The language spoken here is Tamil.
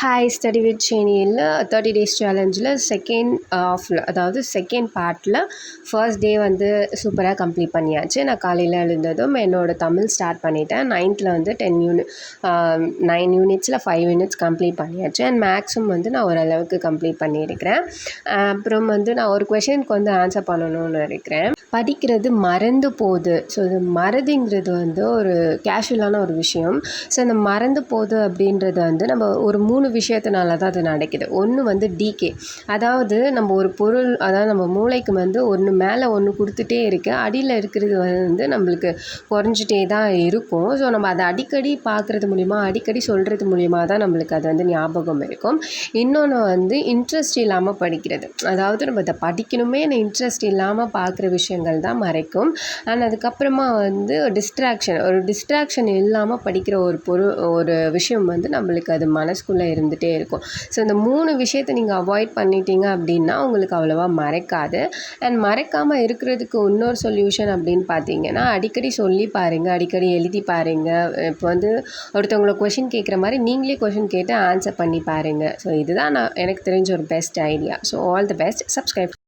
ஹாய் ஸ்டடி வித் ஷேனியில் 30 டேஸ் சேலஞ்சில் செகண்ட் ஆஃபில் அதாவது செகண்ட் பார்ட்டில் ஃபர்ஸ்ட் டே வந்து சூப்பராக கம்ப்ளீட் பண்ணியாச்சு. நான் காலையில் எழுந்ததும் என்னோடய தமிழ் ஸ்டார்ட் பண்ணிட்டேன். 9th வந்து 9 யூனிட்ஸில் 5 யூனிட்ஸ் கம்ப்ளீட் பண்ணியாச்சு. அண்ட் மேக்ஸும் வந்து நான் ஓரளவுக்கு கம்ப்ளீட் பண்ணியிருக்கிறேன். அப்புறம் வந்து நான் ஒரு கொஷனுக்கு வந்து ஆன்சர் பண்ணணும்னு இருக்கிறேன். படிக்கிறது மறந்து போகுது. ஸோ இது மறதிங்கிறது வந்து ஒரு கேஷுவலான ஒரு விஷயம். ஸோ அந்த மறந்து போகுது அப்படின்றது வந்து நம்ம ஒரு 3 விஷயத்தினால தான் அது நடக்குது. ஒன்று வந்து டிகே, அதாவது நம்ம ஒரு பொருள், அதாவது நம்ம மூளைக்கு வந்து ஒன்று மேலே ஒன்று கொடுத்துட்டே இருக்குது, அடியில் இருக்கிறது வந்து நம்மளுக்கு குறைஞ்சிட்டே தான் இருக்கும். ஸோ நம்ம அதை அடிக்கடி பார்க்குறது மூலிமா, அடிக்கடி சொல்கிறது மூலிமா தான் நம்மளுக்கு அது வந்து ஞாபகம் இருக்கும். இன்னொன்று வந்து இன்ட்ரெஸ்ட் இல்லாமல் படிக்கிறது, அதாவது நம்ம இதை படிக்கணுமே இன்ட்ரெஸ்ட் இல்லாமல் பார்க்குற விஷயங்கள் தான் மறைக்கும். அண்ட் அதுக்கப்புறமா வந்து டிஸ்ட்ராக்ஷன் இல்லாமல் படிக்கிற ஒரு விஷயம் வந்து நம்மளுக்கு அது மனசுக்குள்ளே இருந்துகிட்டே இருக்கும். ஸோ இந்த 3 விஷயத்தை நீங்கள் அவாய்ட் பண்ணிட்டீங்க அப்படின்னா உங்களுக்கு அவ்வளோவா மறைக்காது. அண்ட் மறைக்காமல் இருக்கிறதுக்கு இன்னொரு சொல்யூஷன் அப்படின்னு பார்த்தீங்கன்னா, அடிக்கடி சொல்லி பாருங்கள், அடிக்கடி எழுதி பாருங்கள். இப்போ வந்து ஒருத்தவங்களை கொஷின் கேட்குற மாதிரி நீங்களே கொஷின் கேட்டு ஆன்சர் பண்ணி பாருங்கள். ஸோ இதுதான் எனக்கு தெரிஞ்ச ஒரு best idea. So all the best. Subscribe.